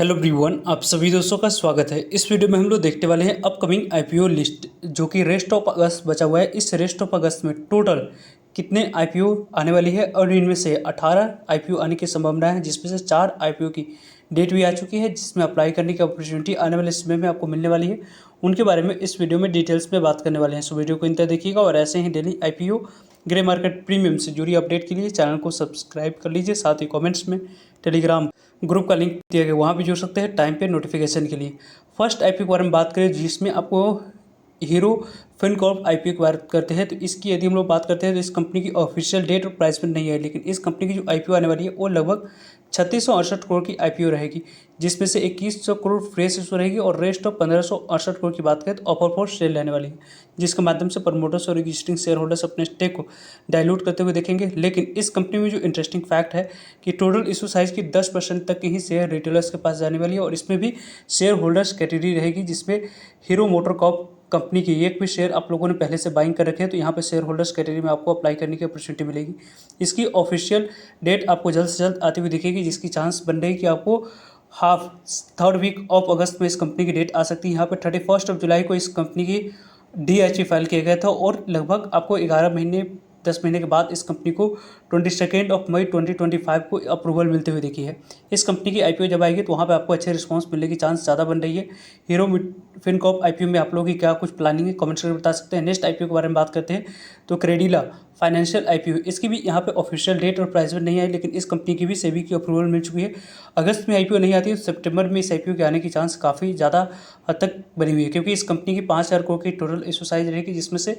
Hello everyone, आप सभी दोस्तों का स्वागत है। इस वीडियो में हम लोग देखने वाले हैं अपकमिंग आईपीओ लिस्ट, जो कि रेस्ट ऑफ अगस्त बचा हुआ है। इस रेस्ट ऑफ अगस्त में टोटल कितने आईपीओ आने वाली है और इनमें से 18 आईपीओ आने की संभावना है, जिसमें से 4 आईपीओ की डेट भी आ चुकी है, जिसमें अप्लाई करने की अपॉर्चुनिटी आने वाले समय में आपको मिलने वाली है। उनके बारे में इस वीडियो में डिटेल्स में बात करने वाले हैं। सो वीडियो को इंतजार देखिएगा और ऐसे ही daily IPO grey market premium से जुड़ी अपडेट के लिए चैनल को सब्सक्राइब कर लीजिए। साथ ही कमेंट्स में टेलीग्राम ग्रुप का लिंक दिया गया, वहाँ भी जुड़ सकते हैं टाइम पे नोटिफिकेशन के लिए। फर्स्ट आईपीओ के बारे में बात करें, जिसमें आपको हीरो फिनकॉर्प आईपीओ की बात करते हैं, तो इसकी यदि हम लोग बात करते हैं तो इस कंपनी की ऑफिशियल डेट और प्राइस में नहीं है, लेकिन इस कंपनी की जो आईपीओ आने वाली है वो लगभग 3668 करोड़ की आईपीओ रहेगी, जिसमें से 2100 करोड़ फ्रेश इशू रहेगी और रेस्ट ऑफ 1568 करोड़ की बात करें तो ऑफर फॉर सेल रहने वाली है, जिसके माध्यम से प्रमोटर्स और रजिस्टरिंग शेयर होल्डर्स अपने स्टेक को डाइल्यूट करते हुए देखेंगे। लेकिन इस कंपनी में जो इंटरेस्टिंग फैक्ट है कि टोटल इशू साइज की 10% तक की ही शेयर रिटेलर्स के पास जाने वाली है और इसमें भी शेयर होल्डर्स कैटेगरी रहेगी, जिसमें हीरो मोटर कॉर्प कंपनी की एक भी शेयर आप लोगों ने पहले से बाइंग कर रखे हैं, तो यहाँ पे शेयर होल्डर्स कैटेगरी में आपको अप्लाई करने की अपॉर्चुनिटी मिलेगी। इसकी ऑफिशियल डेट आपको जल्द से जल्द आती हुई दिखेगी, जिसकी चांस बन रही है कि आपको थर्ड वीक ऑफ अगस्त में इस कंपनी की डेट आ सकती है। यहाँ पे 31 जुलाई को इस कंपनी की डीएचई फाइल किया गया था और लगभग आपको 10 महीने के बाद इस कंपनी को 22 मई 2025 को अप्रूवल मिलते हुए देखी है। इस कंपनी की आईपीओ जब आएगी तो वहाँ पे आपको अच्छे रिस्पांस मिलने की चांस ज़्यादा बन रही है। हीरो फिनकॉर्प आईपीओ में आप लोगों की क्या कुछ प्लानिंग है, कमेंट्स करके बता सकते हैं। नेक्स्ट आईपीओ के बारे में बात करते हैं तो क्रेडिला फाइनेंशियल आईपीओ, इसकी भी यहाँ पे ऑफिशियल डेट और प्राइस में नहीं आई, लेकिन इस कंपनी की भी सेबी की अप्रूवल मिल चुकी है। अगस्त में आईपीओ नहीं आती है तो सितंबर में इस आईपीओ के आने की चांस काफ़ी ज़्यादा हद तक बनी हुई है, क्योंकि इस कंपनी की 5000 करोड़ की टोटल इशू साइज रहेगी, जिसमें से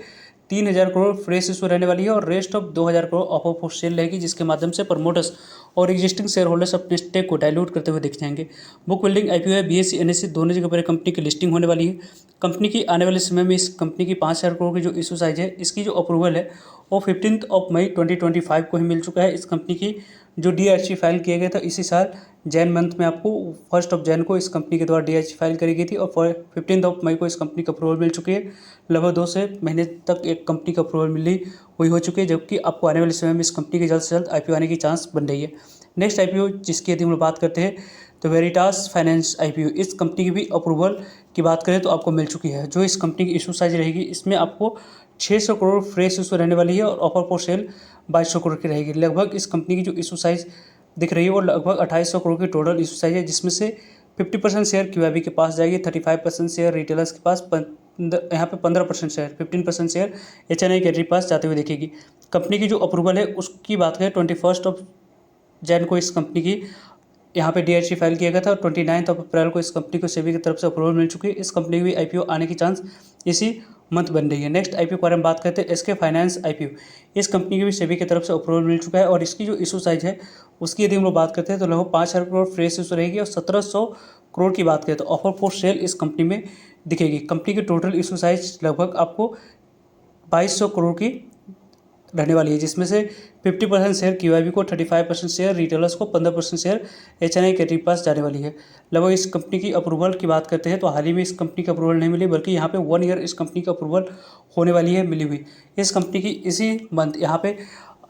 3000 करोड़ फ्रेश इशू रहने वाली है और rest of 2000 crore offer for sale रहेगी, जिसके माध्यम से प्रमोटर्स और एग्जिस्टिंग शेयर होल्डर्स अपने स्टेक को डाइल्यूट करते हुए दिख जाएंगे। बुक बिल्डिंग आईपीओ है, बीएसई एनएसई दोनों जगह पर कंपनी की लिस्टिंग होने वाली है। कंपनी की आने वाले समय में इस कंपनी की 5000 करोड़ की जो इशू साइज है, इसकी जो अप्रूवल है वो 15 मई 2025 को ही मिल चुका है। इस कंपनी की जो डीआरसी फाइल किया गया था इसी साल जैन मंथ में, आपको 1 जैन को इस कंपनी के द्वारा डीआरसी फाइल करी गई थी और 15 मई को इस कंपनी को अप्रूवल मिल चुकी है। लगभग 2 से महीने तक एक कंपनी को अप्रूवल मिली हुई हो चुकी है, जबकि आपको आने वाले समय में इस कंपनी के जल्द से जल्द आईपीओ आने की चांस बन रही है। नेक्स्ट आईपीओ जिसकी यदि हम बात करते हैं तो वेरिटास फाइनेंस आईपीओ, इस कंपनी की भी अप्रूवल की बात करें तो आपको मिल चुकी है। जो इस कंपनी की इशू साइज रहेगी, इसमें आपको 600 करोड़ फ्रेश इशू रहने वाली है और ऑफर फॉर सेल 2200 करोड़ की रहेगी। लगभग इस कंपनी की जो इशू साइज दिख रही है वो लगभग 2800 करोड़ की टोटल इशू साइज है, जिसमें से 50% शेयर क्यूआईबी के पास जाएगी, 35% शेयर रिटेलर्स के पास, यहाँ पे 15% शेयर 15% शेयर एचएनआई कैटेगरी के पास जाते हुए देखेगी। कंपनी की जो अप्रूवल है उसकी बात करें 21 जैन को इस कंपनी की यहाँ पे डीआरसी फाइल किया गया था और 29 अप्रैल को इस कंपनी को सेबी की तरफ से अप्रूवल मिल चुकी है। इस कंपनी की भी आईपीओ आने की चांस इसी मंथ बन रही है। नेक्स्ट आईपीओ के बारे में बात करते हैं एसके फाइनेंस आईपीओ, इस कंपनी की भी सेबी की तरफ से अप्रूवल मिल चुका है और इसकी जो इशू साइज है उसकी यदि हम लोग बात करते हैं तो लगभग 5000 करोड़ फ्रेश इशू रहेगी और 1700 करोड़ की बात करें तो ऑफर फॉर सेल इस कंपनी में दिखेगी। कंपनी की टोटल इशू साइज लगभग आपको 2200 करोड़ की रहने वाली है, जिसमें से 50% शेयर क्यूआईबी को, 35% शेयर रिटेलर्स को, 15% शेयर एचएनआई कैटेगरी के पास जाने वाली है। लगभग इस कंपनी की अप्रूवल की बात करते हैं तो हाल ही में इस कंपनी की अप्रूवल नहीं मिली, बल्कि यहाँ पे 1 ईयर इस कंपनी की अप्रूवल होने वाली है मिली हुई। इस कंपनी की इसी मंथ यहाँ पे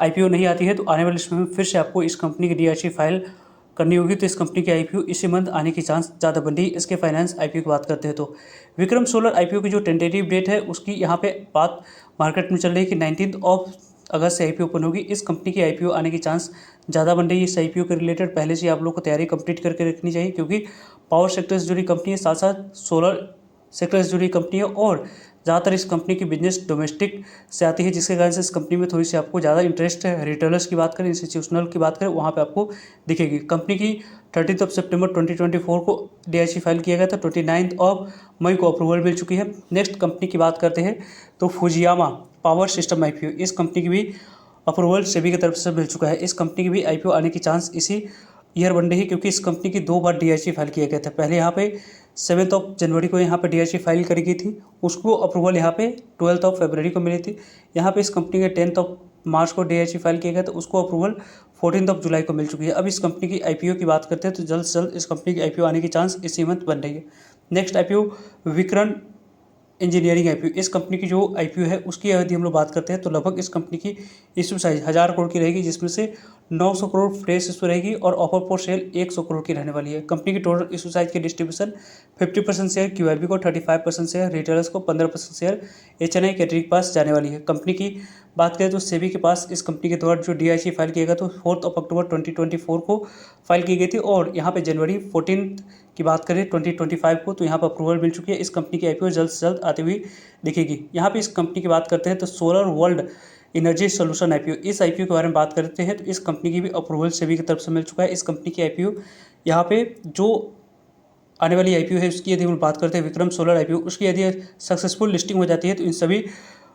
आईपीओ नहीं आती है तो आने वाले समय में फिर से आपको इस कंपनी की डीआरसी फाइल करनी होगी, तो इस कंपनी की आईपीओ इसी मंथ आने की चांस ज़्यादा बन रही है। इसके फाइनेंस आईपीओ की बात करते हैं तो विक्रम सोलर आईपीओ की जो टेंटेटिव डेट है उसकी यहाँ पे बात मार्केट में चल रही है कि 19 अगस्त से आईपीओ ओपन होगी। इस कंपनी की आईपीओ आने की चांस ज़्यादा बन रही है। इस आईपीओ के रिलेटेड पहले से आप लोग को तैयारी कंप्लीट करके रखनी चाहिए, क्योंकि पावर सेक्टर से जुड़ी कंपनी है, साथ साथ सोलर सेक्टर से जुड़ी कंपनी है और ज़्यादातर इस कंपनी की बिजनेस डोमेस्टिक से आती है, जिसके कारण से इस कंपनी में थोड़ी सी आपको ज़्यादा इंटरेस्ट है। रिटेलर्स की बात करें, इंस्टीट्यूशनल की बात करें, वहाँ पे आपको दिखेगी। कंपनी की 30 सितंबर 2024 को डीआईसी फाइल किया गया था, 29 मई को अप्रूवल मिल चुकी है। नेक्स्ट कंपनी की बात करते हैं तो फुजियामा पावर सिस्टम आईपीओ, इस कंपनी की भी अप्रूवल सेबी की तरफ से मिल चुका है। इस कंपनी की भी आईपीओ आने की चांस इसी ईयर बन रही है, क्योंकि इस कंपनी की 2 बार डीआईसी फाइल किया गया था। पहले यहाँ पे 7 जनवरी को यहाँ पे डीआईसी फाइल करी गई थी, उसको अप्रूवल यहाँ पे 12 फरवरी को मिली थी। यहाँ पे इस कंपनी के 10 मार्च को डीआईसी फाइल किया गया, तो उसको अप्रूवल 14 जुलाई को मिल चुकी है। अब इस कंपनी की आईपीओ की बात करते हैं तो जल्द से जल्द इस कंपनी की आईपीओ आने की चांस इसी मंथ बन रही है। Next IPO Vikram engineering IPO, इस कंपनी की जो आईपीओ है उसकी यदि हम लोग बात करते हैं तो लगभग इस कंपनी की इशू साइज 1000 करोड़ की रहेगी, जिसमें से 900 करोड़ फ्रेश इशू रहेगी और ऑफर फॉर सेल 100 करोड़ की रहने वाली है। कंपनी की टोटल इशू साइज की डिस्ट्रीब्यूशन 50% शेयर QIB को, 35% शेयर रिटेलर्स को, 15% शेयर HNI कैटेगरी के पास जाने वाली है। कंपनी की बात करें तो सेबी के पास इस कंपनी के द्वारा जो DIC फाइल किया गया तो 4 अक्टूबर 2024 को फाइल की गई थी और यहाँ पे जनवरी 14 की बात करें 2025 को तो यहाँ पर अप्रूवल मिल चुकी है। इस कंपनी की IPO जल्द से जल्द आती हुई दिखेगी। यहाँ पे इस कंपनी की बात करते हैं तो solar world energy solution IPO, इस IPO के बारे में बात करते हैं तो इस कंपनी की भी अप्रूवल सेबी की तरफ से मिल चुका है। इस कंपनी की IPO यहाँ पे जो आने वाली IPO है उसकी यदि हम बात करते हैं विक्रम सोलर IPO, उसकी यदि सक्सेसफुल लिस्टिंग हो जाती है तो इन सभी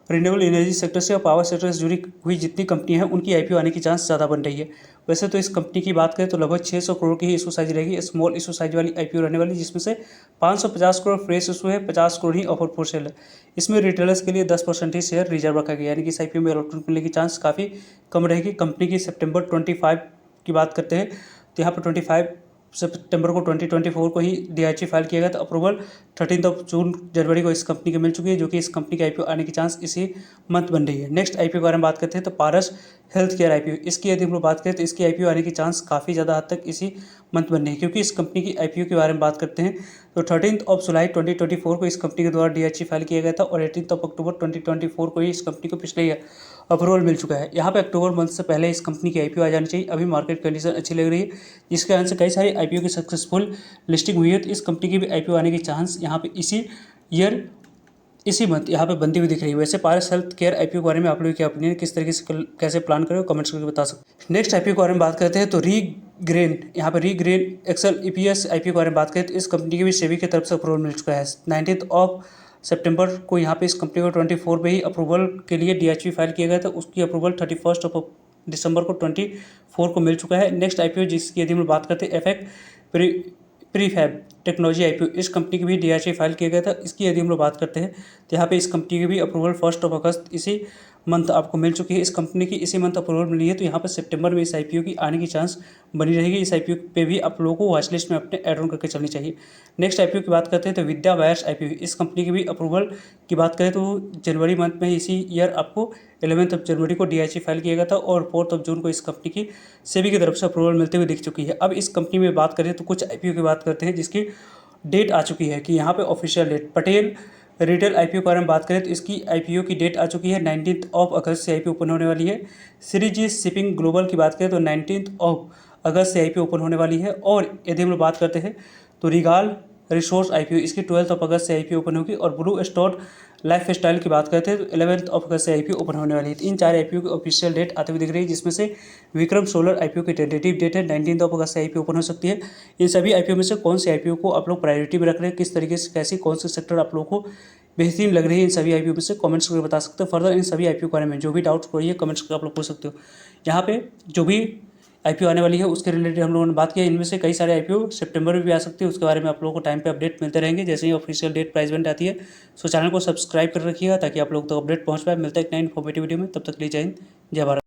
रिन्यूएबल एनर्जी सेक्टर से और पावर सेक्टर से जुड़ी हुई जितनी कंपनियां हैं उनकी IPO आने की चांस ज़्यादा बन रही है। वैसे तो इस कंपनी की बात करें तो लगभग 600 करोड़ की ही इशू साइज रहेगी, स्मॉल इशू साइज वाली IPO रहने वाली, जिसमें से 550 करोड़ फ्रेश इशू है, 50 करोड़ ही ऑफर फॉर सेल है। इसमें रिटेलर्स के लिए 10% ही शेयर रिजर्व रखा गया, यानी कि इस IPO में अलॉटमेंट मिलने की चांस काफ़ी कम रहेगी। कंपनी की सितंबर 25 की बात करते हैं तो यहाँ पर 25 सितंबर को 2024 को ही DIC फाइल किया गया था। अप्रूवल 13 जून जनवरी को इस कंपनी की मिल चुकी है, जो कि इस कंपनी की IPO आने की चांस इसी मंथ बन रही है। नेक्स्ट IPO के बारे में बात करते हैं तो पारस हेल्थ केयर IPO, इसकी यदि हम लोग बात करें तो इसकी IPO आने की चांस काफ़ी ज़्यादा हद तक इसी मंथ बन रही है, क्योंकि इस कंपनी की IPO के बारे में बात करते हैं तो 13 जुलाई 2024 को इस कंपनी के द्वारा DIC फाइल किया गया था और 18 अक्टूबर 2024 को ही इस कंपनी को पिछले ईयर अप्रूवल मिल चुका है। यहाँ पे अक्टूबर मंथ से पहले इस कंपनी की IPO आ जानी चाहिए। अभी मार्केट कंडीशन अच्छी लग रही है, जिसके कारण से कई सारी IPO की सक्सेसफुल लिस्टिंग हुई है, तो इस कंपनी की भी IPO आने की चांस यहाँ पे इसी मंथ यहाँ पे बनती हुई दिख रही है। वैसे पारस हेल्थ केयर IPO के बारे में आप लोगों की ओपिनियन किस तरीके से कैसे प्लान करें कमेंट्स करके बता सकते हैं। नेक्स्ट IPO के बारे में बात करते हैं तो रीग्रेन, यहाँ पे रीग्रेन एक्सेल EPS IPO के बारे में बात करें तो इस कंपनी की भी सेबी की तरफ से अप्रूवल मिल चुका है। 19 सितंबर को यहाँ पे इस कंपनी को 24 में ही अप्रूवल के लिए DIC फाइल किया गया था, उसकी अप्रूवल 31 दिसंबर को 24 को मिल चुका है। नेक्स्ट IPO जिसकी यदि हम बात करते हैं एफेक्ट प्रीफैब टेक्नोलॉजी IPO, इस कंपनी की भी DIC फाइल किया गया था। इसकी यदि हम लोग बात करते हैं तो यहाँ पे इस कंपनी की भी अप्रूवल 1 अगस्त इसी मंथ आपको मिल चुकी है। इस कंपनी की इसी मंथ अप्रूवल मिली है, तो यहाँ पर सितंबर में इस IPO की आने की चांस बनी रहेगी। इस IPO पे भी आप लोगों को वॉच लिस्ट में अपने ऐड ऑन करके चलनी चाहिए। नेक्स्ट IPO की बात करते हैं तो विद्या वायर्स IPO, इस कंपनी की भी अप्रूवल की बात करें तो जनवरी मंथ में इसी ईयर आपको 11 जनवरी को DIC फाइल किया गया था और 4 जून को इस कंपनी की सेबी की तरफ से अप्रूवल मिलते हुए दिख चुकी है। अब इस कंपनी में बात करें तो कुछ IPO की बात करते हैं जिसकी डेट आ चुकी है कि यहाँ पे official date Patel retail IPO के बारे में बात करें तो इसकी IPO की डेट आ चुकी है। 19 अगस्त से IPO ओपन होने वाली है। श्रीजी शिपिंग ग्लोबल की बात करें तो 19 अगस्त से IPO ओपन होने वाली है। और यदि हम लोग बात करते हैं तो रिगाल रिसोर्स IPO, इसकी 12 अगस्त से IPO ओपन होगी। और ब्लू स्टार लाइफ स्टाइल की बात करते हैं तो 11 अगस्त से IPO ओपन होने वाली है। इन 4 IPO की ऑफिशियल डेट आते हुए दिख रही है, जिसमें से विक्रम सोलर IPO की टेंटेटिव डेट है 19 अगस्त से IPO ओपन हो सकती है। इन सभी IPO में से कौन सी IPO को आप लोग प्रायोरिटी में रख रहे हैं, किस तरीके से कैसी कौन से सेक्टर आप लोगों को बेहतरीन लग रही है, इन सभी IPO में से कमेंट्स करके बता सकते हो। फर्दर इन सभी IPO के बारे में जो भी डाउट्स कोई है कमेंट्स करके आप लोग पूछ सकते हो। यहाँ पे जो भी IPO आने वाली है उसके रिलेटेड हम लोगों ने बात किया। इनमें से कई सारे IPO सितंबर में भी आ सकते हैं, उसके बारे में आप लोगों को टाइम पे अपडेट मिलते रहेंगे जैसे ही ऑफिशियल डेट प्राइस इवेंट आती है। सो चैनल को सब्सक्राइब कर रखिएगा ताकि आप लोग तक अपडेट पहुंच पाए। मिलता है एक नई इन्फॉर्मेटिव वीडियो में, तब तक के लिए जय हिंद जय भारत।